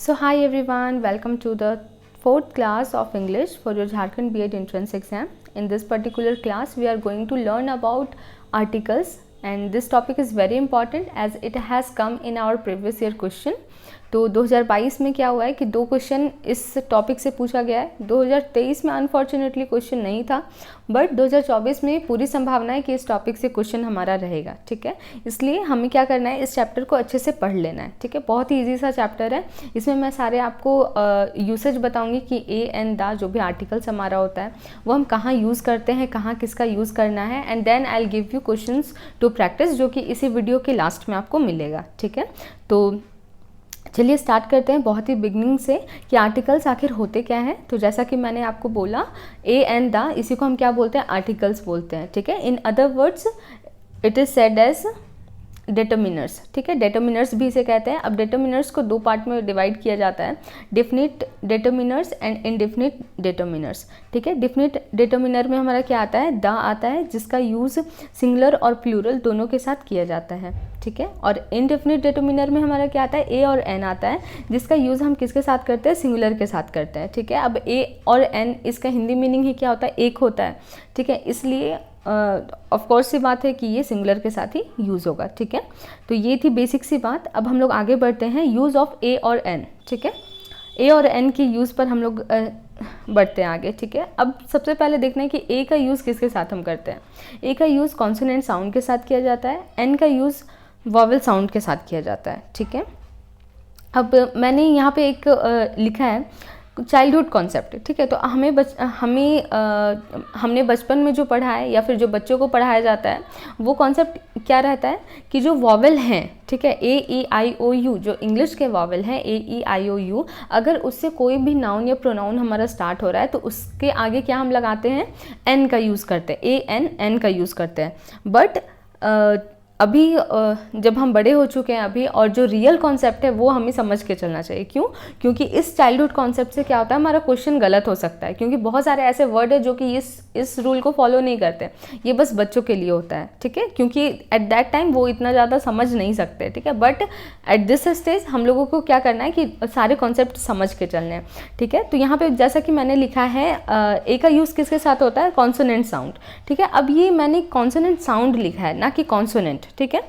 So hi everyone, welcome to the fourth class of English for your Jharkhand B.Ed entrance exam. In this particular class we are going to learn about articles and this topic is very important as it has come in our previous year question. तो 2022 में क्या हुआ है कि 2 question इस topic से पूछा गया है। 2023 में अनफॉर्चुनेटली क्वेश्चन नहीं था, बट 2024 में पूरी संभावना है कि इस टॉपिक से क्वेश्चन हमारा रहेगा। ठीक है, इसलिए हमें क्या करना है, इस चैप्टर को अच्छे से पढ़ लेना है। ठीक है, बहुत ही ईजी सा चैप्टर है। इसमें मैं सारे आपको यूसेज बताऊंगी कि ए एंड द जो भी आर्टिकल्स हमारा होता है वो हम कहाँ यूज़ करते हैं, कहाँ किसका यूज़ करना है, and then I will give you questions to practice, जो कि इसी वीडियो के लास्ट में आपको मिलेगा। ठीक है, तो चलिए स्टार्ट करते हैं बहुत ही बिगनिंग से कि आर्टिकल्स आखिर होते क्या हैं। तो जैसा कि मैंने आपको बोला, ए एंड द, इसी को हम क्या बोलते हैं, आर्टिकल्स बोलते हैं। ठीक है, in other words it is said as determiners. ठीक है, डिटर्मिनर्स भी इसे कहते हैं। अब डिटर्मिनर्स को 2 पार्ट में डिवाइड किया जाता है, definite determiners and indefinite determiners. ठीक है, डेफिनिट डिटर्मिनर में हमारा क्या आता है, द आता है, जिसका यूज़ सिंगुलर और प्लूरल दोनों के साथ किया जाता है। ठीक है, और इनडेफिनिट डिटर्मिनर में हमारा क्या आता है, ए और एन आता है, जिसका यूज़ हम किसके साथ करते हैं, सिंगुलर के साथ करते हैं। ठीक है, अब ए और एन, इसका हिंदी मीनिंग ही क्या होता है, एक होता है। ठीक है, इसलिए ऑफ कोर्स सी बात है कि ये सिंगुलर के साथ ही यूज़ होगा। ठीक है, तो ये थी बेसिक सी बात। अब हम लोग आगे बढ़ते हैं, यूज़ ऑफ ए और एन। ठीक है, ए और एन की यूज़ पर हम लोग बढ़ते हैं आगे। ठीक है, अब सबसे पहले देखना है कि ए का यूज़ किसके साथ हम करते हैं। ए का यूज़ कॉन्सोनेंट साउंड के साथ किया जाता है, एन का यूज़ वॉवेल साउंड के साथ किया जाता है। ठीक है, अब मैंने यहाँ पे एक लिखा है चाइल्डहुड कॉन्सेप्ट। ठीक है, तो हमने बचपन में जो पढ़ा है या फिर जो बच्चों को पढ़ाया जाता है वो कॉन्सेप्ट क्या रहता है कि जो वॉवेल हैं, ठीक है, ए ई आई ओ यू, जो इंग्लिश के वॉवेल हैं ए ई आई ओ यू, अगर उससे कोई भी नाउन या प्रोनाउन हमारा स्टार्ट हो रहा है तो उसके आगे क्या हम लगाते हैं, एन का यूज़ करते हैं, ए एन एन का यूज़ करते हैं। बट अभी जब हम बड़े हो चुके हैं अभी, और जो रियल कॉन्सेप्ट है वो हमें समझ के चलना चाहिए। क्यों? क्योंकि इस चाइल्डहुड कॉन्सेप्ट से क्या होता है, हमारा क्वेश्चन गलत हो सकता है, क्योंकि बहुत सारे ऐसे वर्ड है जो कि इस रूल को फॉलो नहीं करते। ये बस बच्चों के लिए होता है। ठीक है, क्योंकि एट दैट टाइम वो इतना ज़्यादा समझ नहीं सकते। ठीक है, बट एट दिस स्टेज हम लोगों को क्या करना है कि सारे कॉन्सेप्ट समझ के चलने हैं। ठीक है, तो यहाँ पे जैसा कि मैंने लिखा है, ए का यूज़ किसके साथ होता है, कॉन्सोनेंट साउंड। ठीक है, अब ये मैंने कॉन्सोनेंट साउंड लिखा है, ना कि कॉन्सोनेंट। ठीक है,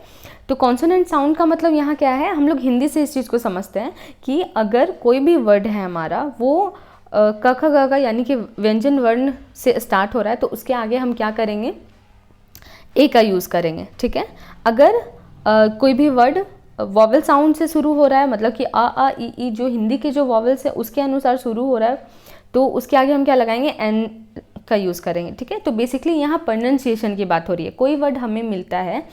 तो कॉन्सोनेंट साउंड का मतलब यहाँ क्या है, हम लोग हिंदी से इस चीज़ को समझते हैं कि अगर कोई भी वर्ड है हमारा वो क ख ग घ यानी कि व्यंजन वर्ण से स्टार्ट हो रहा है तो उसके आगे हम क्या करेंगे, ए का यूज़ करेंगे। ठीक है, अगर कोई भी वर्ड वॉवेल साउंड से शुरू हो रहा है, मतलब कि आ ई जो हिंदी के जो वॉवेल्स है उसके अनुसार शुरू हो रहा है, तो उसके आगे हम क्या लगाएंगे, एन का यूज़ करेंगे। ठीक है, तो बेसिकली यहाँ प्रोनाउंसिएशन की बात हो रही है। कोई वर्ड हमें मिलता है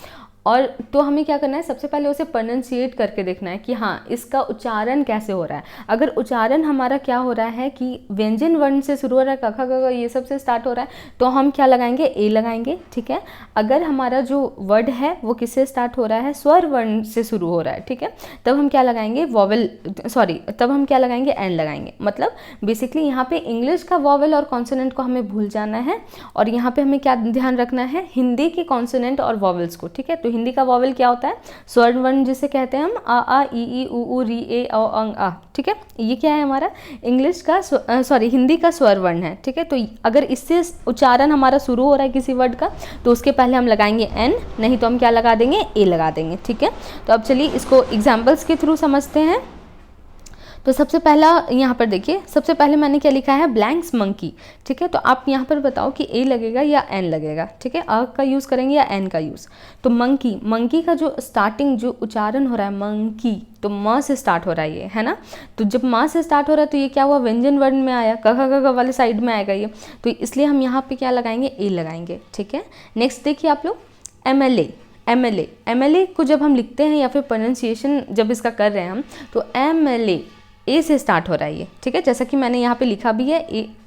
और तो हमें क्या करना है, सबसे पहले उसे प्रोनाउंसिएट करके देखना है कि हाँ इसका उच्चारण कैसे हो रहा है। अगर उच्चारण हमारा क्या हो रहा है कि व्यंजन वर्ण से शुरू हो रहा है, क ख ग घ ये सब से स्टार्ट हो रहा है, तो हम क्या लगाएंगे, ए लगाएंगे। ठीक है, अगर हमारा जो वर्ड है वो किससे स्टार्ट हो रहा है, स्वर वर्ण से शुरू हो रहा है, ठीक है, तब हम क्या लगाएंगे, तब हम क्या लगाएंगे, एन लगाएंगे। मतलब बेसिकली यहाँ पे इंग्लिश का वॉवेल और कॉन्सोनेंट को हमें भूल जाना है, और यहाँ पे हमें क्या ध्यान रखना है, हिंदी के कॉन्सोनेंट और वॉवेल्स को। ठीक है, तो हिंदी का वॉवेल क्या होता है, स्वर वर्ण जिसे कहते हैं हम, आ ई उ री ए औ अंग आ। ठीक है, ये क्या है हमारा इंग्लिश का हिंदी का स्वर वर्ण है। ठीक है, तो अगर इससे उच्चारण हमारा शुरू हो रहा है किसी वर्ड का तो उसके पहले हम लगाएंगे एन, नहीं तो हम क्या लगा देंगे, ए लगा देंगे। ठीक है, तो अब चलिए इसको एग्जाम्पल्स के थ्रू समझते हैं। तो सबसे पहला यहाँ पर देखिए, सबसे पहले मैंने क्या लिखा है, ब्लैंक्स मंकी। ठीक है, तो आप यहाँ पर बताओ कि ए लगेगा या एन लगेगा। ठीक है, अ का यूज़ करेंगे या एन का यूज़। तो मंकी का जो स्टार्टिंग जो उच्चारण हो रहा है, मंकी, तो म से स्टार्ट हो रहा है ये, है ना। तो जब म से स्टार्ट हो रहा है तो ये क्या हुआ, व्यंजन वर्ण में आया, क ख ग घ वाले साइड में आएगा ये, तो इसलिए हम यहाँ पे क्या लगाएंगे, ए लगाएंगे। ठीक है, नेक्स्ट देखिए आप लोग, एम एल ए को जब हम लिखते हैं या फिर प्रोनाउंसिएशन जब इसका कर रहे हैं हम, तो एम ए से स्टार्ट हो रहा है ये। ठीक है, जैसा कि मैंने यहाँ पे लिखा भी है,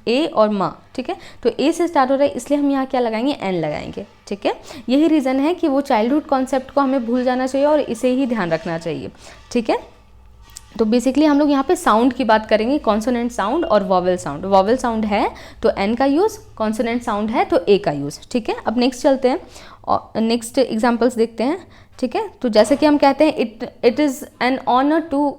ए और म। ठीक है, तो ए से स्टार्ट हो रहा है इसलिए हम यहाँ क्या लगाएंगे, एन लगाएंगे। ठीक है, यही रीज़न है कि वो चाइल्डहुड कॉन्सेप्ट को हमें भूल जाना चाहिए और इसे ही ध्यान रखना चाहिए। ठीक है, तो बेसिकली हम लोग यहाँ पे साउंड की बात करेंगे, कॉन्सोनेंट साउंड और वॉवेल साउंड। वॉवेल साउंड है तो एन का यूज़, कॉन्सोनेंट साउंड है तो ए का यूज़। ठीक है, अब नेक्स्ट चलते हैं और नेक्स्ट एग्जाम्पल्स देखते हैं। ठीक है, तो जैसे कि हम कहते हैं, it is an honour to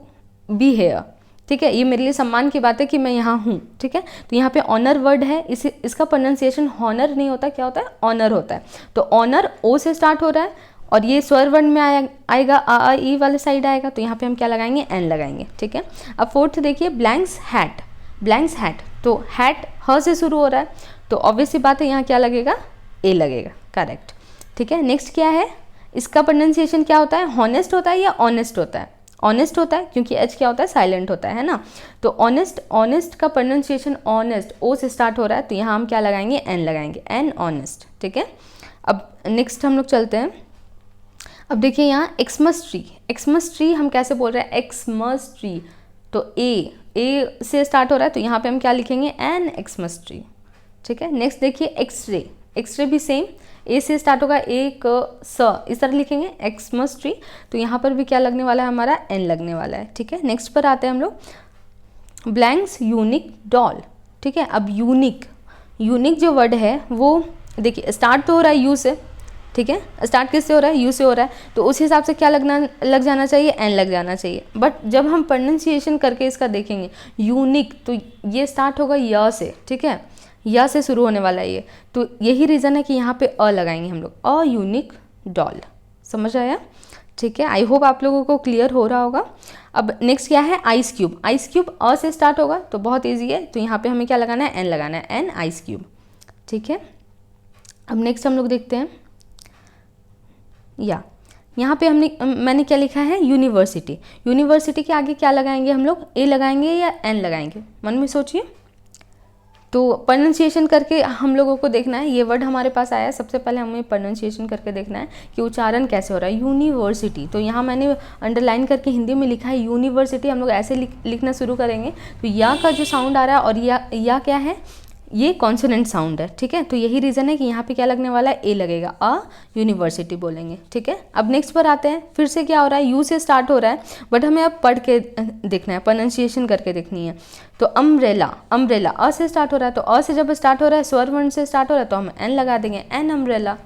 be here. ठीक है, ये मेरे लिए सम्मान की बात है कि मैं यहाँ हूँ, ठीक है। तो यहाँ पे ऑनर वर्ड है, इसका प्रोनाउंसिएशन हॉनर नहीं होता, क्या होता है, ऑनर होता है। तो ऑनर ओ से स्टार्ट हो रहा है और ये स्वर वर्ण में आएगा, आ ई वाले साइड आएगा, तो यहाँ पे हम क्या लगाएंगे, एन लगाएंगे, ठीक है। अब फोर्थ देखिए, ब्लैंक्स हैट, ब्लैंक्स हैट, तो हैट ह से शुरू हो रहा है, तो ऑब्वियस सी बात है यहाँ क्या लगेगा, ए लगेगा, करेक्ट, ठीक है। नेक्स्ट क्या है, इसका प्रोनाउंसिएशन क्या होता है, हॉनेस्ट होता है या ऑनेस्ट होता है, ऑनेस्ट होता है, क्योंकि एच क्या होता है, साइलेंट होता है ना। तो ऑनेस्ट, ऑनेस्ट का प्रोनाउंसिएशन ऑनेस्ट ओ से स्टार्ट हो रहा है, तो यहाँ हम क्या लगाएंगे, एन लगाएंगे, एन ऑनेस्ट, ठीक है। अब नेक्स्ट हम लोग चलते हैं। अब देखिए यहाँ एक्समस ट्री, एक्समस ट्री हम कैसे बोल रहे हैं, एक्समस ट्री, तो ए से स्टार्ट हो रहा है, तो यहाँ पे हम क्या लिखेंगे, एन एक्समस ट्री, ठीक है। नेक्स्ट देखिए एक्सरे, एक्सरे भी सेम, ए से स्टार्ट होगा, एक स, इस तरह लिखेंगे, एक्समस ट्री, तो यहाँ पर भी क्या लगने वाला है, हमारा एन लगने वाला है, ठीक है। नेक्स्ट पर आते हैं हम लोग, ब्लैंक्स यूनिक डॉल, ठीक है। अब यूनिक, यूनिक जो वर्ड है वो देखिए स्टार्ट तो हो रहा है यू से, ठीक है, स्टार्ट किससे हो रहा है, यू से हो रहा है, तो उस हिसाब से क्या लग जाना चाहिए, एन लग जाना चाहिए। बट जब हम प्रोनाउंसिएशन करके इसका देखेंगे यूनिक, तो ये स्टार्ट होगा य से, ठीक है, या से शुरू होने वाला है ये, तो यही रीज़न है कि यहाँ पे अ लगाएंगे हम लोग, अ यूनिक डॉल, समझ आया, ठीक है। आई होप आप लोगों को क्लियर हो रहा होगा। अब नेक्स्ट क्या है, आइस क्यूब, आइस क्यूब अ से स्टार्ट होगा, तो बहुत ईजी है, तो यहाँ पे हमें क्या लगाना है, एन लगाना है, एन आइस क्यूब, ठीक है। अब नेक्स्ट हम लोग देखते हैं, या यहाँ पे मैंने क्या लिखा है, यूनिवर्सिटी, यूनिवर्सिटी के आगे क्या लगाएंगे हम लोग, ए लगाएंगे या एन लगाएंगे, मन में सोचिए। तो प्रोनाउंसिएशन करके हम लोगों को देखना है, ये वर्ड हमारे पास आया है, सबसे पहले हमें प्रोनाउंसिएशन करके देखना है कि उच्चारण कैसे हो रहा है, यूनिवर्सिटी, तो यहाँ मैंने अंडरलाइन करके हिंदी में लिखा है यूनिवर्सिटी, हम लोग ऐसे लिखना शुरू करेंगे, तो या का जो साउंड आ रहा है, और या क्या है, ये कॉन्सोनेंट साउंड है, ठीक है। तो यही रीज़न है कि यहाँ पे क्या लगने वाला है, ए लगेगा, अ यूनिवर्सिटी बोलेंगे, ठीक है। अब नेक्स्ट पर आते हैं, फिर से क्या हो रहा है, यू से स्टार्ट हो रहा है, बट हमें अब पढ़ के देखना है, प्रोनाउंसिएशन करके देखनी है। तो अम्ब्रेला, अम्ब्रेला अ से स्टार्ट हो रहा है, तो अ से जब स्टार्ट हो रहा है, स्वर वर्ण से स्टार्ट हो रहा है, तो हम एन लगा देंगे, एन अम्ब्रेला,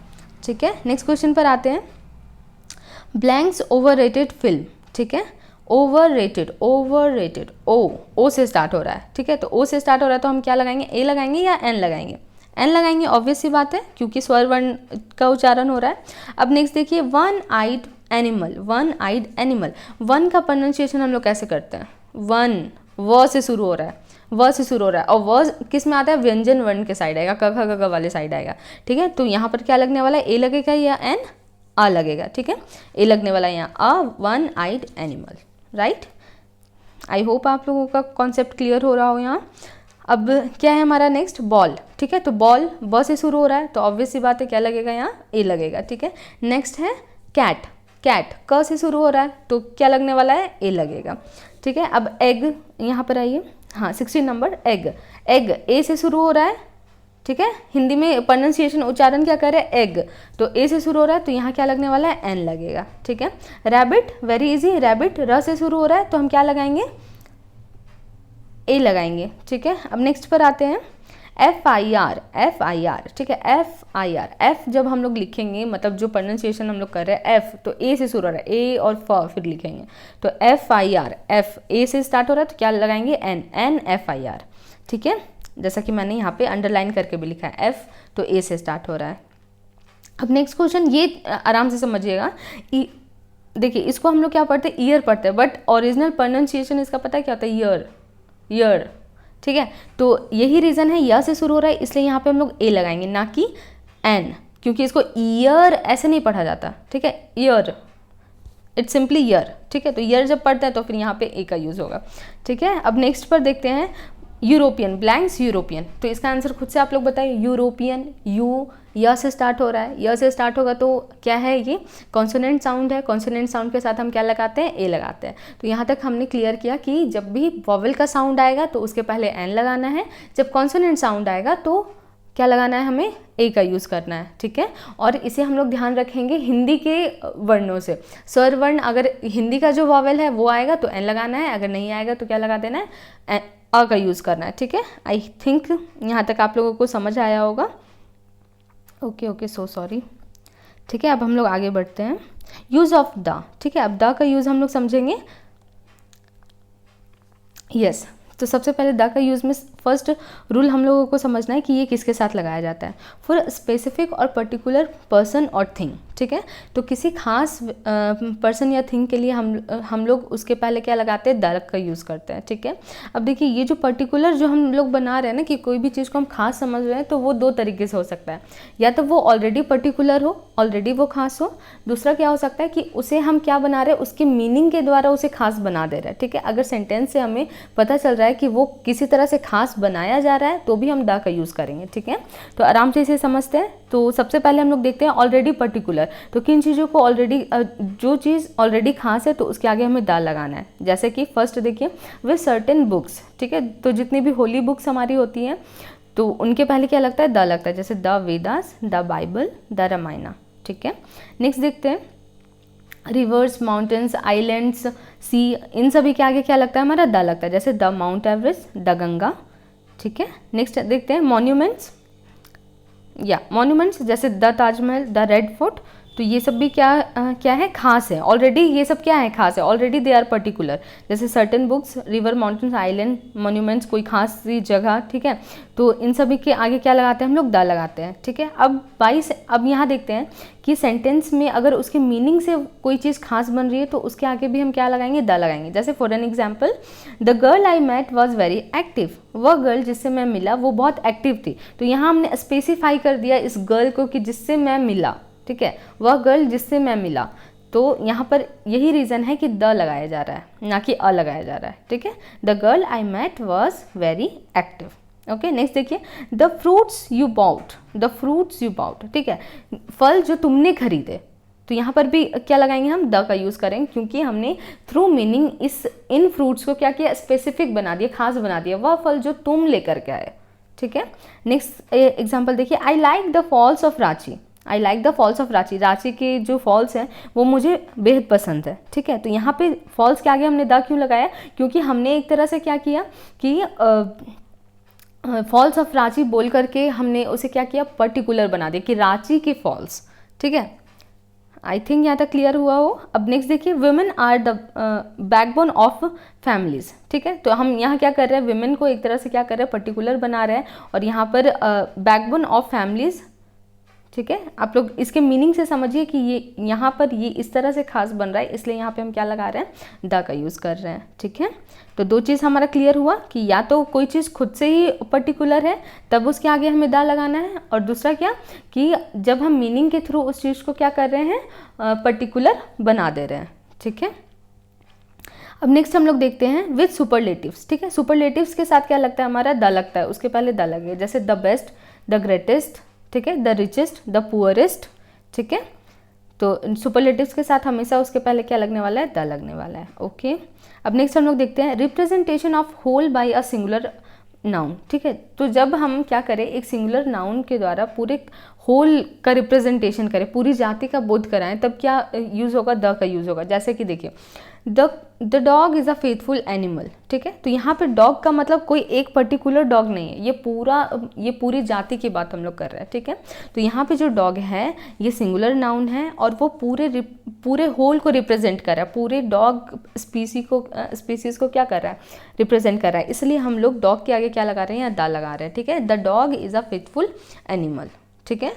ठीक है। नेक्स्ट क्वेश्चन पर आते हैं, ब्लैंक्स ओवररेटेड फिल्म, ठीक है, ओवररेटेड, ओवररेटेड, ओ से स्टार्ट हो रहा है, ठीक है, तो ओ से स्टार्ट हो रहा है, तो हम क्या लगाएंगे, ए लगाएंगे या एन लगाएंगे, एन लगाएंगे, ऑब्वियस सी बात है, क्योंकि स्वर वर्ण का उच्चारण हो रहा है। अब नेक्स्ट देखिए, one eyed animal, one eyed animal, one का प्रोनाउंसिएशन हम लोग कैसे करते हैं, वन व से शुरू हो रहा है, व से शुरू हो रहा है, और व किस में आता है, व्यंजन वर्ण के साइड आएगा, क ख ग वाले साइड आएगा, ठीक है। तो यहाँ पर क्या लगने वाला है, ए लगेगा या एन, आ लगेगा, ठीक है, ए लगने वाला है यहाँ, a one eyed animal, right. I hope आप लोगों का कॉन्सेप्ट क्लियर हो रहा हो यहाँ। अब क्या है हमारा नेक्स्ट, बॉल, ठीक है, तो बॉल ब से शुरू हो रहा है, तो ऑब्वियस सी बात है क्या लगेगा, यहाँ ए लगेगा, ठीक है। नेक्स्ट है कैट, कैट क से शुरू हो रहा है, तो क्या लगने वाला है, ए लगेगा, ठीक है। अब एग, यहाँ पर आइए, हाँ 16 नंबर, एग, एग ए से शुरू हो रहा है, ठीक है, हिंदी में प्रोनाउंसिएशन उच्चारण क्या करे, एग, तो ए से शुरू हो रहा है, तो यहाँ क्या लगने वाला है, एन लगेगा, ठीक है। रैबिट, वेरी इजी, रैबिट र से शुरू हो रहा है, तो हम क्या लगाएंगे, ए लगाएंगे, ठीक है। अब नेक्स्ट पर आते हैं, F I R, F I R, ठीक है, एफ आई आर, एफ जब हम लोग लिखेंगे, मतलब जो प्रोनाउंसिएशन हम लोग कर रहे हैं, एफ तो ए से शुरू हो रहा है, ए और फ फिर लिखेंगे, तो F I R, F A से स्टार्ट हो रहा है, तो क्या लगाएंगे, N, N F I R, ठीक है, जैसा कि मैंने यहाँ पे अंडरलाइन करके भी लिखा है, एफ तो ए से स्टार्ट हो रहा है। अब नेक्स्ट क्वेश्चन, ये आराम से समझिएगा, देखिए इसको हम लोग क्या पढ़ते हैं, ईयर पढ़ते हैं, बट ओरिजिनल प्रोनाउंसिएशन इसका पता है क्या होता है, ईयर, ईयर, ठीक है। तो यही रीज़न है, या से शुरू हो रहा है, इसलिए यहाँ पे हम लोग ए लगाएंगे, ना कि एन, क्योंकि इसको ईयर ऐसे नहीं पढ़ा जाता, ठीक है, ईयर, इट्स सिंपली ईयर, ठीक है। तो ईयर जब पढ़ते हैं तो फिर यहाँ पे ए का यूज़ होगा, ठीक है। अब नेक्स्ट पर देखते हैं, यूरोपियन, ब्लैंक्स यूरोपियन, तो इसका आंसर खुद से आप लोग बताइए, यूरोपियन, यू या से स्टार्ट हो रहा है, या से स्टार्ट होगा तो क्या है, ये कॉन्सोनेंट साउंड है, कॉन्सोनेंट साउंड के साथ हम क्या लगाते हैं, ए लगाते हैं। तो यहाँ तक हमने क्लियर किया कि जब भी वॉवेल का साउंड आएगा तो उसके पहले एन लगाना है, जब कॉन्सोनेंट साउंड आएगा तो क्या लगाना है, हमें ए का यूज़ करना है, ठीक है। और इसे हम लोग ध्यान रखेंगे हिंदी के वर्णों से, स्वर वर्ण अगर हिंदी का जो वॉवेल है वो आएगा तो एन लगाना है, अगर नहीं आएगा तो क्या लगा देना है, अ का यूज़ करना है, ठीक है। आई थिंक यहाँ तक आप लोगों को समझ आया होगा, ओके ओके, सो सॉरी, ठीक है। अब हम लोग आगे बढ़ते हैं, यूज़ ऑफ द, ठीक है। अब द का यूज़ हम लोग समझेंगे, यस तो सबसे पहले द का यूज़ में फर्स्ट रूल हम लोगों को समझना है कि ये किसके साथ लगाया जाता है, फॉर स्पेसिफिक और पर्टिकुलर पर्सन और थिंग, ठीक है। तो किसी खास पर्सन या थिंग के लिए हम लोग उसके पहले क्या लगाते हैं, द का यूज़ करते हैं, ठीक है। अब देखिए ये जो पर्टिकुलर जो हम लोग बना रहे हैं ना कि कोई भी चीज़ को हम खास समझ रहे हैं, तो वो दो तरीके से हो सकता है, या तो वो ऑलरेडी पर्टिकुलर हो, ऑलरेडी वो खास हो, दूसरा क्या हो सकता है कि उसे हम क्या बना रहे हैं, उसके मीनिंग के द्वारा उसे खास बना दे रहे हैं, ठीक है। अगर सेंटेंस से हमें पता चल रहा है कि वो किसी तरह से खास बनाया जा रहा है तो भी हम द का यूज़ करेंगे, ठीक है। तो आराम से इसे समझते हैं। तो सबसे पहले हम लोग देखते हैं ऑलरेडी पर्टिकुलर, तो किन चीज़ों को ऑलरेडी, जो चीज़ ऑलरेडी खास है तो उसके आगे हमें द लगाना है। जैसे कि फर्स्ट देखिए विद सर्टेन बुक्स, ठीक है। तो जितनी भी होली बुक्स हमारी होती हैं तो उनके पहले क्या लगता है, द लगता है, जैसे the Vedas, the Bible, the Ramayan, ठीक है। नेक्स्ट देखते हैं रिवर्स, माउंटेन्स, आइलैंड्स, सी, इन सभी के आगे क्या लगता है, हमारा द लगता है, जैसे the mount Everest, the Ganga, ठीक है। नेक्स्ट देखते हैं मॉन्यूमेंट्स, या मॉन्यूमेंट्स जैसे the Taj Mahal, the red fort, तो ये सब भी क्या है, खास है ऑलरेडी, ये सब क्या है, खास है ऑलरेडी, दे आर पर्टिकुलर। जैसे certain books, river, mountains, island, monuments, कोई खास सी जगह, ठीक है। तो इन सभी के आगे क्या लगाते हैं हम लोग, द लगाते हैं, ठीक है। अब यहाँ देखते हैं कि सेंटेंस में अगर उसके मीनिंग से कोई चीज़ खास बन रही है तो उसके आगे भी हम क्या लगाएंगे, द लगाएंगे। जैसे for an example, the girl I met was very active, वह गर्ल जिससे मैं मिला वो बहुत एक्टिव थी। तो यहाँ हमने स्पेसिफाई कर दिया इस गर्ल को कि जिससे मैं मिला, ठीक है, वह गर्ल जिससे मैं मिला। तो यहाँ पर यही रीज़न है कि द लगाया जा रहा है, ना कि अ लगाया जा रहा है, ठीक है। The girl I met was very active, okay. Next देखिए the fruits you bought, the fruits you bought, ठीक है, फल जो तुमने खरीदे। तो यहाँ पर भी क्या लगाएंगे हम, द का यूज़ करेंगे, क्योंकि हमने थ्रू मीनिंग इन फ्रूट्स को क्या किया, स्पेसिफिक बना दिया, खास बना दिया, वह फल जो तुम लेकर के आए, ठीक है। नेक्स्ट एग्जाम्पल देखिए, I like the falls of Ranchi, I like the falls of Ranchi, Ranchi के जो फॉल्स हैं वो मुझे बेहद पसंद है, ठीक है। तो यहाँ पे फॉल्स के आगे हमने द क्यों लगाया, क्योंकि हमने एक तरह से क्या किया कि फॉल्स ऑफ रांची बोल करके हमने उसे क्या किया, पर्टिकुलर बना दिया कि रांची के फॉल्स, ठीक है। आई थिंक यहाँ तक क्लियर हुआ हो। अब नेक्स्ट देखिए women are the backbone of families, ठीक है। तो हम यहाँ क्या कर रहे हैं, वुमेन को एक तरह से क्या कर रहे हैं, पर्टिकुलर बना रहे हैं, और यहाँ पर बैकबोन ऑफ फैमिलीज, ठीक है। आप लोग इसके मीनिंग से समझिए कि ये यहाँ पर ये इस तरह से खास बन रहा है, इसलिए यहाँ पे हम क्या लगा रहे हैं, द का यूज़ कर रहे हैं, ठीक है। तो दो चीज़ हमारा क्लियर हुआ कि या तो कोई चीज़ खुद से ही पर्टिकुलर है तब उसके आगे हमें द लगाना है, और दूसरा क्या कि जब हम मीनिंग के थ्रू उस चीज़ को क्या कर रहे हैं, पर्टिकुलर बना दे रहे हैं, ठीक है। अब नेक्स्ट हम लोग देखते हैं विद सुपरलेटिव्स, ठीक है। सुपरलेटिव्स के साथ क्या लगता है, हमारा द लगता है, उसके पहले द लगे, जैसे द बेस्ट, द ग्रेटेस्ट, ठीक है, द रिचेस्ट, द पुअरेस्ट, ठीक है। तो सुपरलेटिव्स के साथ हमेशा उसके पहले क्या लगने वाला है, द लगने वाला है, ओके। अब नेक्स्ट हम लोग देखते हैं representation of whole by a singular noun, ठीक है। तो जब हम क्या करें, एक सिंगुलर नाउन के द्वारा पूरे होल का रिप्रेजेंटेशन करें, पूरी जाति का बोध कराएं, तब क्या यूज़ होगा, द का यूज़ होगा। जैसे कि देखिए the dog is a faithful animal, ठीक है। तो यहाँ पे डॉग का मतलब कोई एक पर्टिकुलर डॉग नहीं है, ये पूरी जाति की बात हम लोग कर रहे हैं, ठीक है। तो यहाँ पे जो डॉग है ये सिंगुलर नाउन है और वो पूरे होल को रिप्रेजेंट कर रहा है, पूरे डॉग स्पीसीज़ को क्या कर रहा है, रिप्रेजेंट कर रहा है, इसलिए हम लोग डॉग के आगे क्या लगा रहे हैं, या द लगा रहे हैं, ठीक है। The dog is a faithful animal, ठीक है।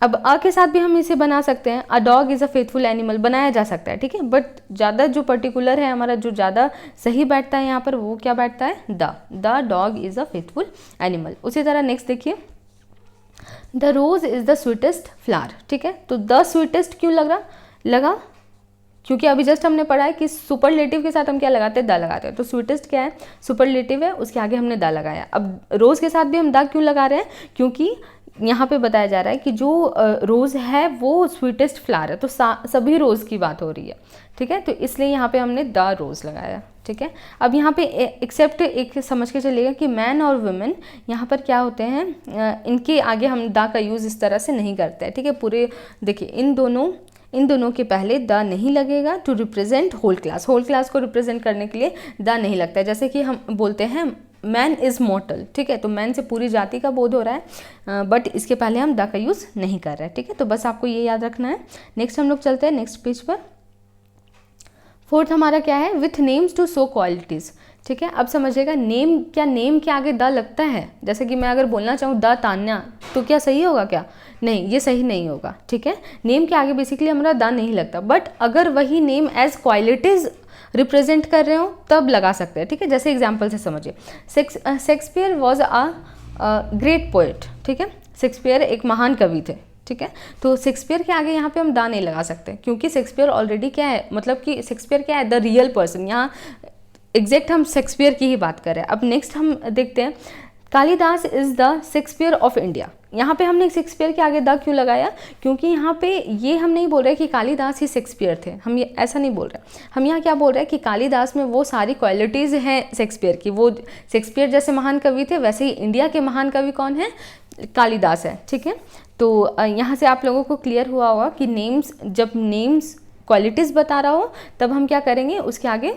अब अ के साथ भी हम इसे बना सकते हैं, a dog is a faithful animal बनाया जा सकता है, ठीक है। बट ज़्यादा जो पर्टिकुलर है हमारा, जो ज़्यादा सही बैठता है यहाँ पर, वो क्या बैठता है, the dog is a faithful animal. उसी तरह नेक्स्ट देखिए the rose is the sweetest flower, ठीक है। तो द स्वीटेस्ट क्यों लगा, क्योंकि अभी जस्ट हमने पढ़ा है कि सुपरलेटिव के साथ हम क्या लगाते हैं, द लगाते हैं। तो स्वीटेस्ट क्या है, सुपरलेटिव है, उसके आगे हमने द लगाया। अब रोज़ के साथ भी हम द क्यों लगा रहे हैं, क्योंकि यहाँ पे बताया जा रहा है कि जो रोज़ है वो स्वीटेस्ट फ्लावर है, तो सभी रोज़ की बात हो रही है, ठीक है। तो इसलिए यहाँ पे हमने द रोज़ लगाया, ठीक है। अब यहाँ पे एक्सेप्ट एक समझ के चलिएगा कि मैन और वुमेन यहाँ पर क्या होते हैं, इनके आगे हम द का यूज़ इस तरह से नहीं करते हैं, ठीक है। पूरे देखिए इन दोनों के पहले द नहीं लगेगा टू रिप्रेजेंट होल क्लास को रिप्रेजेंट करने के लिए द नहीं लगता है। जैसे कि हम बोलते हैं मैन इज़ मॉर्टल, ठीक है। तो मैन से पूरी जाति का बोध हो रहा है, बट इसके पहले हम द का यूज़ नहीं कर रहे हैं, ठीक है। तो बस आपको ये याद रखना है। नेक्स्ट हम लोग चलते हैं नेक्स्ट पेज पर। फोर्थ हमारा क्या है, with names to show qualities, ठीक है। अब समझिएगा नेम, क्या नेम के आगे द लगता है? जैसे कि मैं अगर बोलना चाहूँ द तान्या, तो क्या सही होगा क्या? नहीं, ये सही नहीं होगा। ठीक है, नेम के आगे बेसिकली हमारा द नहीं लगता, बट अगर वही नेम एज क्वालिटीज़ रिप्रेजेंट कर रहे हो तब लगा सकते हैं। ठीक है, जैसे एग्जाम्पल से समझिए, Shakespeare was a great poet. ठीक है, शेक्सपियर एक महान कवि थे। ठीक है, तो शेक्सपियर के आगे यहाँ पे हम दा नहीं लगा सकते, क्योंकि शेक्सपियर ऑलरेडी क्या है, मतलब कि शेक्सपियर क्या है, द रियल पर्सन। यहाँ एग्जैक्ट हम शेक्सपियर की ही बात कर रहे हैं। अब नेक्स्ट हम देखते हैं, Kalidas is the Shakespeare of India. यहाँ पे हमने शेक्सपियर के आगे द क्यों लगाया? क्योंकि यहाँ पे ये हम नहीं बोल रहे कि कालिदास ही शेक्सपियर थे, हम ये ऐसा नहीं बोल रहे। हम यहाँ क्या बोल रहे हैं कि कालिदास में वो सारी क्वालिटीज़ हैं शेक्सपियर की। वो शेक्सपियर जैसे महान कवि थे, वैसे ही इंडिया के महान कवि कौन है? कालिदास है। ठीक है, तो यहाँ से आप लोगों को क्लियर हुआ होगा कि नेम्स, जब नेम्स क्वालिटीज़ बता रहा हो तब हम क्या करेंगे, उसके आगे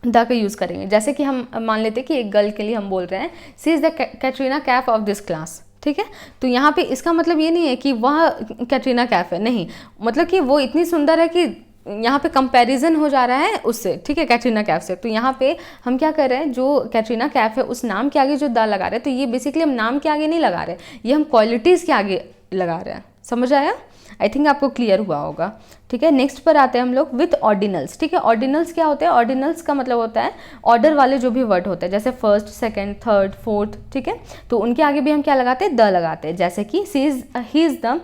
द का यूज़ करेंगे। जैसे कि हम मान लेते हैं कि एक गर्ल के लिए हम बोल रहे हैं, she is the Katrina Kaif of this class. ठीक है, तो यहाँ पे इसका मतलब ये नहीं है कि वह कैटरीना कैफ है, नहीं, मतलब कि वो इतनी सुंदर है कि यहाँ पे कंपैरिजन हो जा रहा है उससे। ठीक है, कैटरीना कैफ से। तो यहाँ पे हम क्या कर रहे हैं, जो कैटरीना कैफ है उस नाम के आगे जो द लगा रहे हैं, तो ये बेसिकली हम नाम के आगे नहीं लगा रहे, ये हम क्वालिटीज़ के आगे लगा रहे हैं। समझ आया? आई थिंक आपको क्लियर हुआ होगा। ठीक है, नेक्स्ट पर आते हैं हम लोग विथ ऑर्डिनल्स। ठीक है, ऑर्डिनल्स क्या होते हैं? ऑर्डिनल्स का मतलब होता है ऑर्डर वाले जो भी वर्ड होते हैं, जैसे फर्स्ट, सेकंड, थर्ड, फोर्थ। ठीक है, तो उनके आगे भी हम क्या लगाते हैं? द लगाते हैं। जैसे कि he is the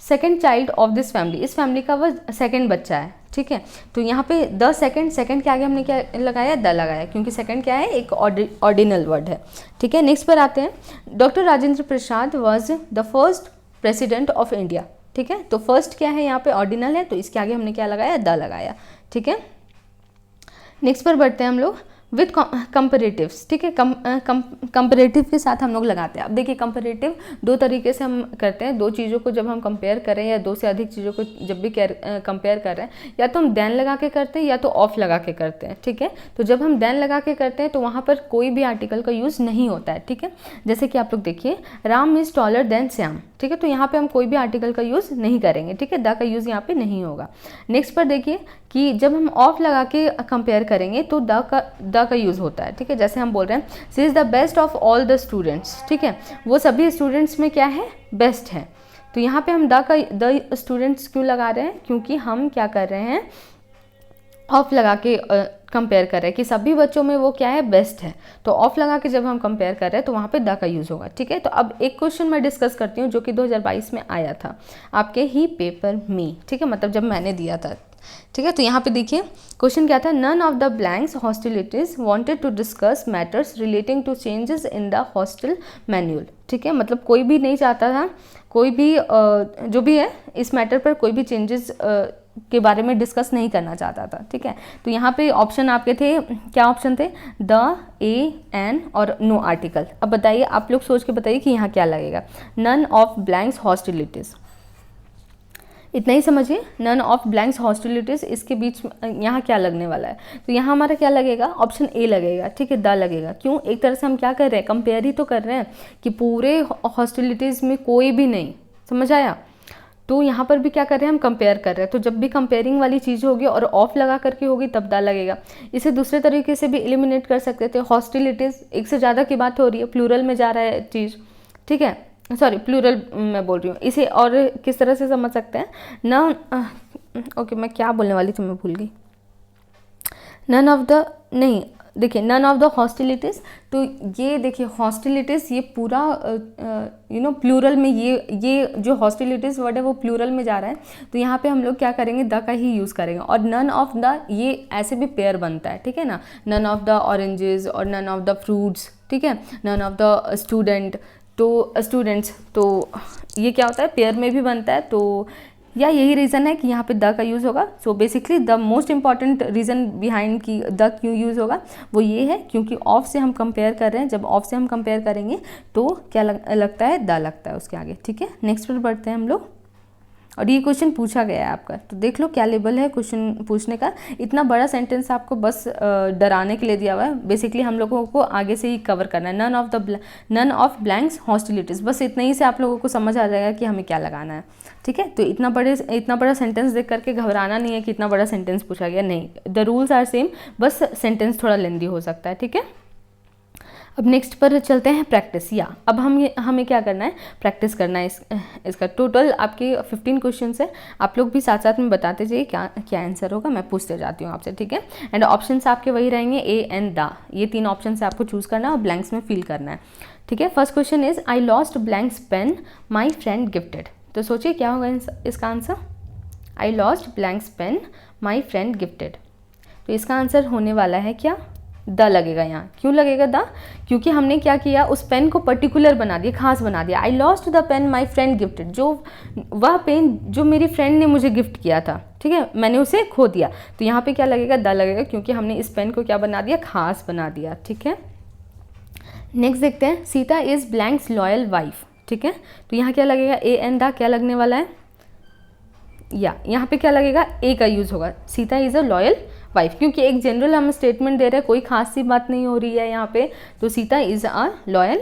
second child of this family, इस फैमिली का वह सेकेंड बच्चा है। ठीक है, तो यहाँ पे द सेकेंड के आगे हमने क्या लगाया? द लगाया, क्योंकि सेकेंड क्या है? एक ऑर्डिनल वर्ड है। ठीक है, नेक्स्ट पर आते हैं, doctor Rajendra Prasad was the first president of India. ठीक है, तो फर्स्ट क्या है? यहाँ पे ऑर्डिनल है, तो इसके आगे हमने क्या लगाया? द लगाया। ठीक है, नेक्स्ट पर बढ़ते हैं हम लोग विथ कंपेरेटिव्स। ठीक है, कंपेरेटिव के साथ हम लोग लगाते हैं। अब देखिए, कंपेरेटिव दो तरीके से हम करते हैं। दो चीज़ों को जब हम कंपेयर करें, या दो से अधिक चीज़ों को जब भी कंपेयर कर रहे हैं, या तो हम देन लगा के करते हैं या तो ऑफ लगा के करते हैं। ठीक है, तो जब हम देन लगा के करते हैं तो वहाँ पर कोई भी आर्टिकल का यूज़ नहीं होता है। ठीक है, जैसे कि आप लोग देखिए, Ram is taller than Shyam. ठीक है, तो यहाँ पे हम कोई भी आर्टिकल का यूज़ नहीं करेंगे। ठीक है, द का यूज़ यहाँ पे नहीं होगा। नेक्स्ट पर देखिए कि जब हम ऑफ लगा के कंपेयर करेंगे तो द का यूज़ होता है। ठीक है, जैसे हम बोल रहे हैं, she is the best of all the students. ठीक है, वो सभी स्टूडेंट्स में क्या है? बेस्ट है। तो यहाँ पे हम द स्टूडेंट्स क्यों लगा रहे हैं? क्योंकि हम क्या कर रहे हैं? ऑफ लगा के कंपेयर कर रहे हैं कि सभी बच्चों में वो क्या है? बेस्ट है। तो ऑफ लगा के जब हम कंपेयर कर रहे हैं तो वहाँ पे द का यूज़ होगा। ठीक है, तो अब एक क्वेश्चन मैं डिस्कस करती हूँ जो कि 2022 में आया था आपके ही पेपर में। ठीक है, मतलब जब मैंने दिया था। ठीक है, तो यहाँ पे देखिए क्वेश्चन क्या था, none of the blanks hostilities wanted to discuss matters relating to changes in the hostel manual. ठीक है, मतलब कोई भी नहीं चाहता था, कोई भी जो भी है इस मैटर पर कोई भी चेंजेस के बारे में डिस्कस नहीं करना चाहता था। ठीक है, तो यहाँ पे ऑप्शन आपके थे, क्या ऑप्शन थे? द, ए, एन और नो आर्टिकल। अब बताइए, आप लोग सोच के बताइए कि यहाँ क्या लगेगा? नन ऑफ ब्लैंक्स हॉस्टिलिटीज़, इतना ही समझिए, नन ऑफ ब्लैंक्स हॉस्टिलिटीज़, इसके बीच यहाँ क्या लगने वाला है? तो यहाँ हमारा क्या लगेगा? ऑप्शन ए लगेगा। ठीक है, द लगेगा। क्यों? एक तरह से हम क्या कर रहे हैं? कंपेयर ही तो कर रहे हैं कि पूरे हॉस्टिलिटीज़ में कोई भी नहीं। समझ आया? तो यहाँ पर भी क्या कर रहे हैं? हम कंपेयर कर रहे हैं। तो जब भी कंपेयरिंग वाली चीज़ होगी और ऑफ लगा करके होगी तब द लगेगा। इसे दूसरे तरीके से भी एलिमिनेट कर सकते थे। हॉस्टिलिटीज़ एक से ज़्यादा की बात हो रही है, प्लूरल में जा रहा है चीज़। ठीक है, सॉरी प्लूरल मैं बोल रही हूँ। इसे और किस तरह से समझ सकते हैं ना? ओके, मैं क्या बोलने वाली थी मैं भूल गई। नन ऑफ द, नहीं देखिए, नन ऑफ द हॉस्टिलिटीज़, तो ये देखिए हॉस्टिलिटीज़ ये पूरा प्लूरल में, ये जो हॉस्टिलिटीज़ वर्ड है वो प्लूरल में जा रहा है। तो यहाँ पे हम लोग क्या करेंगे? द का ही यूज़ करेंगे। और नन ऑफ द, ये ऐसे भी पेयर बनता है। ठीक है ना, नन ऑफ द ऑरेंजेस और नन ऑफ द फ्रूट्स। ठीक है, नन ऑफ द स्टूडेंट, तो स्टूडेंट्स, तो ये क्या होता है? पेयर में भी बनता है। तो या यही रीज़न है कि यहाँ पे द का यूज़ होगा। So basically the most important reason behind कि द क्यों यूज़ होगा वो ये है, क्योंकि ऑफ से हम कंपेयर कर रहे हैं। जब ऑफ से हम कंपेयर करेंगे तो क्या लगता है? द लगता है उसके आगे। ठीक है, नेक्स्ट पर बढ़ते हैं हम लोग। और ये क्वेश्चन पूछा गया है आपका, तो देख लो क्या लेवल है क्वेश्चन पूछने का। इतना बड़ा सेंटेंस आपको बस डराने के लिए दिया हुआ है। बेसिकली हम लोगों को आगे से ही कवर करना है। नन ऑफ ब्लैंक्स हॉस्टिलिटीज़, बस इतना ही से आप लोगों को समझ आ जाएगा कि हमें क्या लगाना है। ठीक है। तो इतना बड़ा सेंटेंस देख करके घबराना नहीं है कि इतना बड़ा सेंटेंस पूछा गया, नहीं, द रूल्स आर सेम, बस सेंटेंस थोड़ा लेंदी हो सकता है, ठीक है। अब नेक्स्ट पर चलते हैं, प्रैक्टिस। या अब हमें क्या करना है, प्रैक्टिस करना है इसका। टोटल आपके 15 क्वेश्चन है, आप लोग भी साथ साथ में बताते जाइए क्या आंसर होगा, मैं पूछते जाती हूँ आपसे, ठीक है। एंड ऑप्शंस आपके वही रहेंगे, ए एंड द, ये 3 ऑप्शन से आपको चूज़ करना है और ब्लैंक्स में फिल करना है, ठीक है। First question is I lost blanks pen my friend gifted. तो सोचिए क्या होगा इसका answer, I lost blanks pen my friend gifted. तो इसका आंसर होने वाला है क्या, द लगेगा यहाँ। क्यों लगेगा द, क्योंकि हमने क्या किया, उस पेन को पर्टिकुलर बना दिया, खास बना दिया। I lost the pen my friend gifted, जो वह पेन जो मेरी फ्रेंड ने मुझे गिफ्ट किया था, ठीक है, मैंने उसे खो दिया। तो यहाँ पे क्या लगेगा, द लगेगा, क्योंकि हमने इस पेन को क्या बना दिया, खास बना दिया, ठीक है। नेक्स्ट देखते हैं, Sita is blanks loyal wife, ठीक है। तो यहाँ क्या लगेगा, ए एंड द क्या लगने वाला है, या यहाँ पे क्या लगेगा, ए का यूज़ होगा, Sita is a loyal wife, क्योंकि एक जनरल हम स्टेटमेंट दे रहे हैं, कोई खास सी बात नहीं हो रही है यहाँ पे, तो Sita is a loyal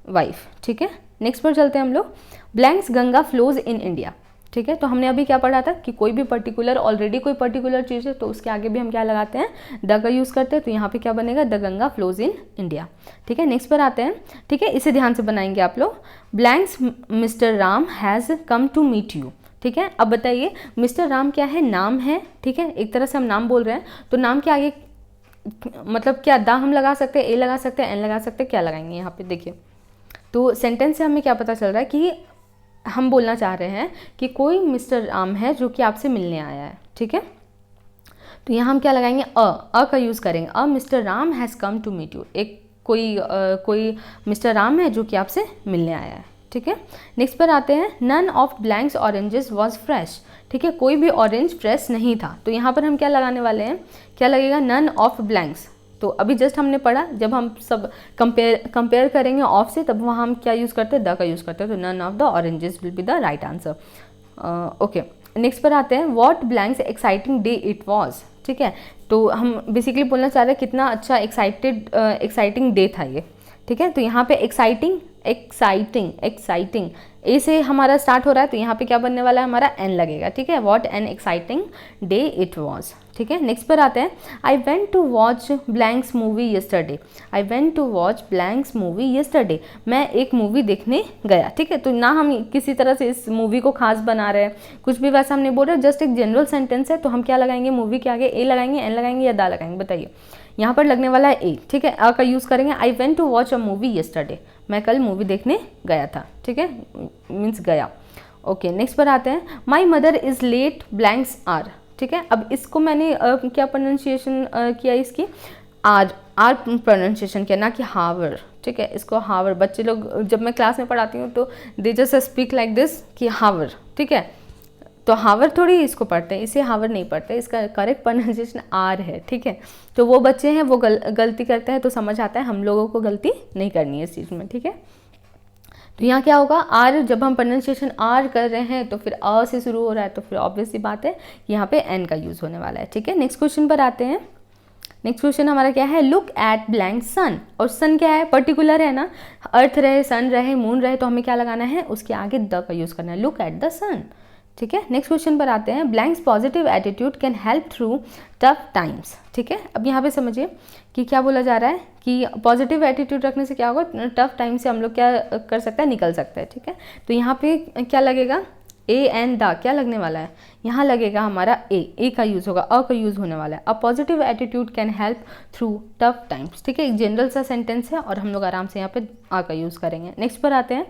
wife, ठीक है। नेक्स्ट पर चलते हैं हम लोग, blanks Ganga flows in India, ठीक है। तो हमने अभी क्या पढ़ा था कि कोई भी पर्टिकुलर, ऑलरेडी कोई पर्टिकुलर चीज़ है तो उसके आगे भी हम क्या लगाते हैं, द का यूज़ करते हैं। तो यहाँ पे क्या बनेगा, the Ganga flows in India, ठीक है। नेक्स्ट पर आते हैं, ठीक है, इसे ध्यान से बनाएंगे आप लोग। Blanks mister Ram has come to meet you, ठीक है। अब बताइए मिस्टर राम क्या है, नाम है, ठीक है, एक तरह से हम नाम बोल रहे हैं, तो नाम के आगे मतलब क्या, द हम लगा सकते हैं, ए लगा सकते हैं, एन लगा सकते हैं, क्या लगाएंगे यहाँ पे देखिए। तो सेंटेंस से हमें क्या पता चल रहा है कि हम बोलना चाह रहे हैं कि कोई मिस्टर राम है जो कि आपसे मिलने आया है, ठीक है। तो यहाँ हम क्या लगाएंगे, अ का यूज़ करेंगे, a mister Ram has come to meet you, एक कोई मिस्टर राम है जो कि आपसे मिलने आया है, ठीक है। नेक्स्ट पर आते हैं, none of blanks oranges was fresh, ठीक है, कोई भी ऑरेंज फ्रेश नहीं था। तो यहाँ पर हम क्या लगाने वाले हैं, क्या लगेगा, नन ऑफ ब्लैंक्स। तो अभी जस्ट हमने पढ़ा, जब हम सब कंपेयर करेंगे ऑफ से, तब वहाँ हम क्या यूज़ करते हैं, द का यूज़ करते हैं। तो none of the oranges will be the right answer, okay. Next पर आते हैं, what blanks exciting day it was, ठीक है। तो हम बेसिकली बोलना चाह रहे हैं कितना अच्छा एक्साइटिंग डे था ये, ठीक है। तो यहाँ पे एक्साइटिंग ए से हमारा स्टार्ट हो रहा है, तो यहाँ पे क्या बनने वाला है, हमारा एन लगेगा, ठीक है। What an exciting day it was, ठीक है। नेक्स्ट पर आते हैं, I went to watch blanks movie yesterday, I went to watch blanks movie yesterday, मैं एक मूवी देखने गया, ठीक है। तो ना हम किसी तरह से इस मूवी को खास बना रहे हैं, कुछ भी वैसा हम नहीं बोल रहे, जस्ट एक जनरल सेंटेंस है। तो हम क्या लगाएंगे, मूवी के आगे ए लगाएंगे, एन लगाएंगे या दा लगाएंगे, बताइए। यहाँ पर लगने वाला है ए, ठीक है, अ का यूज़ करेंगे, I went to watch a movie yesterday, मैं कल मूवी देखने गया था, ठीक है, मीन्स गया, ओके। नेक्स्ट पर आते हैं, my mother is late blanks are, ठीक है। अब इसको मैंने क्या प्रोनाउंसिएशन किया, इसकी आर प्रोनाउंसिएशन किया, ना कि हावर, ठीक है। इसको हावर, बच्चे लोग जब मैं क्लास में पढ़ाती हूँ तो they just speak like this कि हावर, ठीक है। तो हावर थोड़ी इसको पढ़ते हैं, इसे हावर नहीं पढ़ते, इसका करेक्ट प्रोनाउंसिएशन आर है, ठीक है। तो वो बच्चे हैं वो गलती करते हैं, तो समझ आता है हम लोगों को गलती नहीं करनी है इस चीज़ में, ठीक है। तो यहाँ क्या होगा, आर, जब हम प्रोनाउंसिएशन आर कर रहे हैं तो फिर अ से शुरू हो रहा है, तो फिर ऑब्वियस सी बात है यहाँ पे एन का यूज़ होने वाला है, ठीक है। नेक्स्ट क्वेश्चन पर आते हैं। नेक्स्ट क्वेश्चन हमारा क्या है, लुक एट ब्लैंक सन, और सन क्या है, पर्टिकुलर है ना, अर्थ रहे, सन रहे, मून रहे, तो हमें क्या लगाना है, उसके आगे द का यूज़ करना है, लुक एट द सन, ठीक है। नेक्स्ट क्वेश्चन पर आते हैं, blanks positive attitude can help through tough times, ठीक है। अब यहाँ पे समझिए कि क्या बोला जा रहा है कि पॉजिटिव एटीट्यूड रखने से क्या होगा, टफ टाइम से हम लोग क्या कर सकते हैं, निकल सकते हैं, ठीक है। तो यहाँ पे क्या लगेगा, ए एंड द क्या लगने वाला है, यहाँ लगेगा हमारा ए का यूज़ होगा, अ का यूज़ होने वाला है। A positive attitude can help through tough times, ठीक है, एक जनरल सा सेंटेंस है और हम लोग आराम से यहाँ पे आ का यूज़ करेंगे। नेक्स्ट पर आते हैं,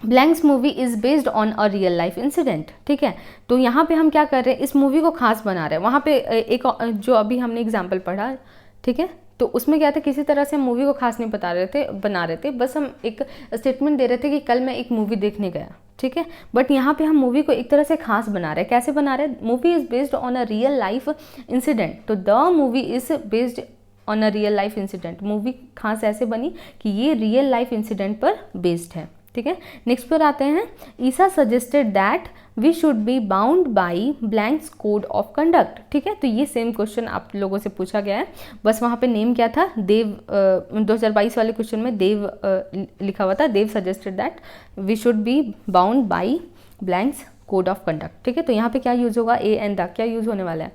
blanks movie is based on a real life incident, ठीक है। तो यहाँ पे हम क्या कर रहे हैं, इस मूवी को खास बना रहे हैं। वहाँ पे एक जो अभी हमने एग्जाम्पल पढ़ा, ठीक है, तो उसमें क्या था, किसी तरह से मूवी को खास नहीं बना रहे थे, बस हम एक स्टेटमेंट दे रहे थे कि कल मैं एक मूवी देखने गया, ठीक है। बट यहाँ पे हम मूवी को एक तरह से खास बना रहे हैं। कैसे बना रहे हैं, movie is based on a real life incident, तो the movie is based on a real life incident, movie खास ऐसे बनी कि ये रियल लाइफ इंसिडेंट पर बेस्ड है, ठीक है। नेक्स्ट पर आते हैं, Isa suggested that we should be bound by blanks code of conduct, ठीक है। तो ये सेम क्वेश्चन आप लोगों से पूछा गया है, बस वहाँ पे नेम क्या था, देव, 2022 वाले क्वेश्चन में देव लिखा हुआ था, Dev suggested that we should be bound by blanks code of conduct, ठीक है। तो यहाँ पे क्या यूज़ होगा, ए एंड द क्या यूज़ होने वाला है,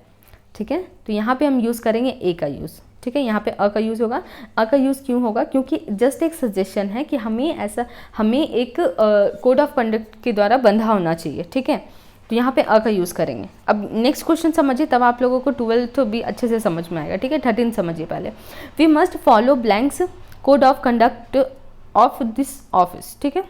ठीक है। तो यहाँ पे हम यूज़ करेंगे ए का यूज़, ठीक है। यहाँ पे अ का यूज़ होगा। अ का यूज़ क्यों होगा, क्योंकि जस्ट एक सजेशन है कि हमें एक कोड ऑफ कंडक्ट के द्वारा बंधा होना चाहिए, ठीक है। तो यहाँ पे अ का यूज़ करेंगे। अब नेक्स्ट क्वेश्चन समझिए, तब आप लोगों को 12th भी अच्छे से समझ में आएगा, ठीक है। 13 समझिए पहले। We must follow blanks code of conduct of this office, ठीक है।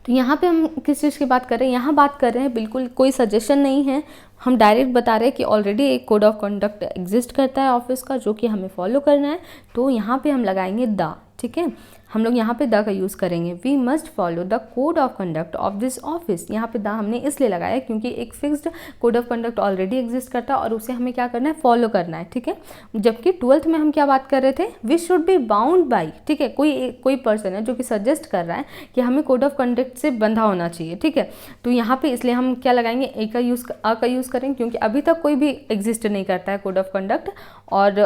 तो यहाँ पे हम किस चीज़ की बात कर रहे हैं, यहाँ बात कर रहे हैं, बिल्कुल कोई सजेशन नहीं है, हम डायरेक्ट बता रहे हैं कि ऑलरेडी एक कोड ऑफ कंडक्ट एग्जिस्ट करता है ऑफिस का, जो कि हमें फॉलो करना है। तो यहाँ पे हम लगाएंगे द, ठीक है। हम लोग यहाँ पे द का यूज़ करेंगे। We must follow the code of conduct of this office. यहाँ पे द हमने इसलिए लगाया क्योंकि एक fixed code of conduct already exist करता है और उसे हमें क्या करना है, फॉलो करना है, ठीक है। जबकि 12th में हम क्या बात कर रहे थे, we should be bound by, ठीक है। कोई पर्सन है जो कि सजेस्ट कर रहा है कि हमें कोड ऑफ कंडक्ट से बंधा होना चाहिए, ठीक है। तो यहाँ पे इसलिए हम क्या लगाएंगे, ए का यूज़, अ का यूज़ करेंगे, क्योंकि अभी तक कोई भी एग्जिस्ट नहीं करता है कोड ऑफ कंडक्ट, और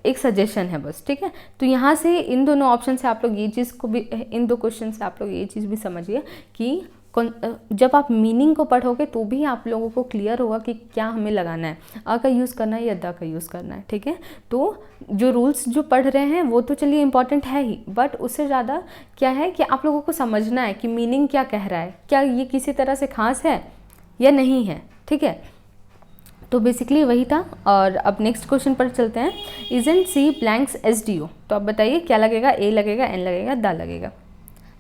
एक सजेशन है बस, ठीक है। तो यहाँ से इन दोनों ऑप्शन से आप लोग ये चीज़ को भी, इन दो क्वेश्चन से आप लोग ये चीज़ भी समझिए कि जब आप मीनिंग को पढ़ोगे तो भी आप लोगों को क्लियर होगा कि क्या हमें लगाना है, अ का यूज़ करना है या द का यूज़ करना है, ठीक है। तो जो रूल्स जो पढ़ रहे हैं वो तो चलिए इंपॉर्टेंट है ही, बट उससे ज़्यादा क्या है कि आप लोगों को समझना है कि मीनिंग क्या कह रहा है, क्या ये किसी तरह से खास है या नहीं है, ठीक है। तो बेसिकली वही था। और अब नेक्स्ट क्वेश्चन पर चलते हैं। Isn't she blanks SDO। तो अब बताइए क्या लगेगा, ए लगेगा, एन लगेगा, द लगेगा,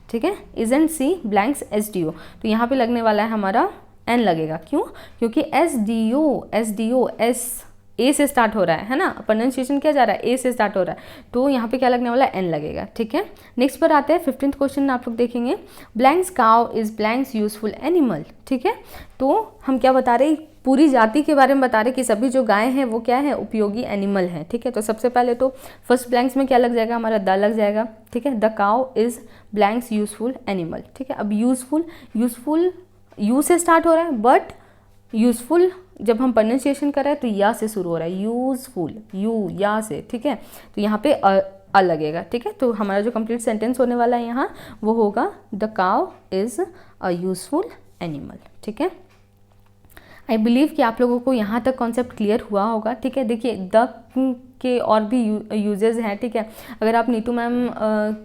ठीक है। Isn't she blanks SDO। तो यहाँ पे लगने वाला है हमारा एन लगेगा। क्यों, क्योंकि SDO एस ए से स्टार्ट हो रहा है ना, प्रोनाउंसिएशन क्या जा रहा है, ए से स्टार्ट हो रहा है, तो यहाँ पे क्या लगने वाला है, एन लगेगा, ठीक है। नेक्स्ट पर आते हैं 15th क्वेश्चन आप लोग देखेंगे। Blanks cow is blanks useful animal, ठीक है। तो हम क्या बता रहे हैं, पूरी जाति के बारे में बता रहे कि सभी जो गाय हैं वो क्या है, उपयोगी एनिमल है, ठीक है। तो सबसे पहले तो फर्स्ट ब्लैंक्स में क्या लग जाएगा, हमारा द लग जाएगा, ठीक है। The cow is blanks useful animal, ठीक है। अब यूजफुल यू से स्टार्ट हो रहा है, बट यूजफुल जब हम प्रोनाउंसिएशन कर रहे हैं तो या से शुरू हो रहा है, यूजफुल, यू या से, ठीक है। तो यहाँ पे अ लगेगा, ठीक है। तो हमारा जो कंप्लीट सेंटेंस होने वाला है यहाँ वो होगा the cow is a useful animal, ठीक है। आई बिलीव कि आप लोगों को यहाँ तक कॉन्सेप्ट क्लियर हुआ होगा, ठीक है। देखिए द के और भी यूजेस हैं, ठीक है। अगर आप नीतू मैम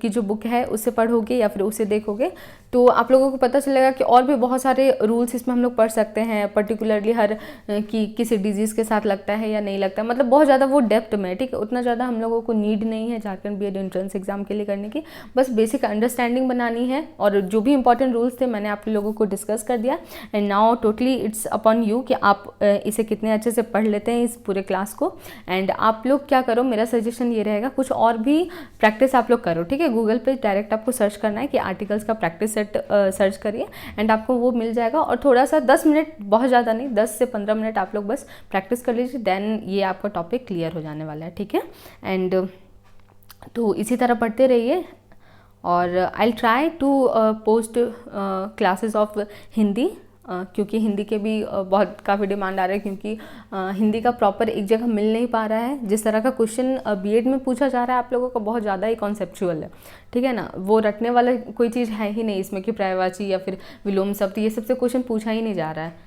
की जो बुक है उससे पढ़ोगे या फिर उसे देखोगे तो आप लोगों को पता चलेगा कि और भी बहुत सारे रूल्स इसमें हम लोग पढ़ सकते हैं, पर्टिकुलरली हर कि किसी डिजीज़ के साथ लगता है या नहीं लगता है, मतलब बहुत ज़्यादा वो डेप्थ में, ठीक है। उतना ज़्यादा हम लोगों को नीड नहीं है झारखंड BEd एंट्रेंस एग्जाम के लिए करने की, बस बेसिक अंडरस्टैंडिंग बनानी है। और जो भी इंपॉर्टेंट रूल्स थे मैंने आप लोगों को डिस्कस कर दिया, and now totally it's upon you कि आप इसे कितने अच्छे से पढ़ लेते हैं इस पूरे क्लास को। एंड आप लोग क्या करो, मेरा सजेशन ये रहेगा, कुछ और भी प्रैक्टिस आप लोग करो, ठीक है। गूगल पे डायरेक्ट आपको सर्च करना है कि आर्टिकल्स का प्रैक्टिस सेट सर्च करिए एंड आपको वो मिल जाएगा। और थोड़ा सा 10 मिनट, बहुत ज़्यादा नहीं, 10 से 15 मिनट आप लोग बस प्रैक्टिस कर लीजिए, देन ये आपका टॉपिक क्लियर हो जाने वाला है, ठीक है। एंड तो इसी तरह पढ़ते रहिए। और I will try to post classes of Hindi, क्योंकि हिंदी के भी बहुत काफ़ी डिमांड आ रहा है, क्योंकि हिंदी का प्रॉपर एक जगह मिल नहीं पा रहा है। जिस तरह का क्वेश्चन BEd में पूछा जा रहा है आप लोगों का बहुत ज़्यादा ही कॉन्सेप्चुअल है, ठीक है ना। वो रटने वाला कोई चीज़ है ही नहीं इसमें कि पर्यायवाची या फिर विलोम शब्द, ये सबसे क्वेश्चन पूछा ही नहीं जा रहा है,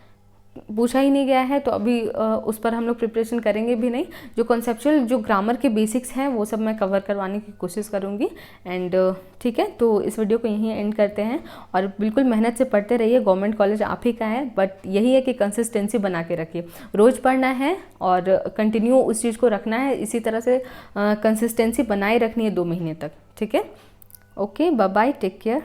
पूछा ही नहीं गया है। तो अभी उस पर हम लोग प्रिपरेशन करेंगे भी नहीं। जो कॉन्सेप्चुअल, जो ग्रामर के बेसिक्स हैं वो सब मैं कवर करवाने की कोशिश करूँगी। एंड ठीक है, तो इस वीडियो को यहीं एंड करते हैं। और बिल्कुल मेहनत से पढ़ते रहिए, गवर्नमेंट कॉलेज आप ही का है, बट यही है कि कंसिस्टेंसी बना के रखिए, रोज़ पढ़ना है और कंटिन्यू उस चीज़ को रखना है। इसी तरह से कंसिस्टेंसी बनाए रखनी है 2 महीने तक, ठीक है। Okay, bye bye, take care.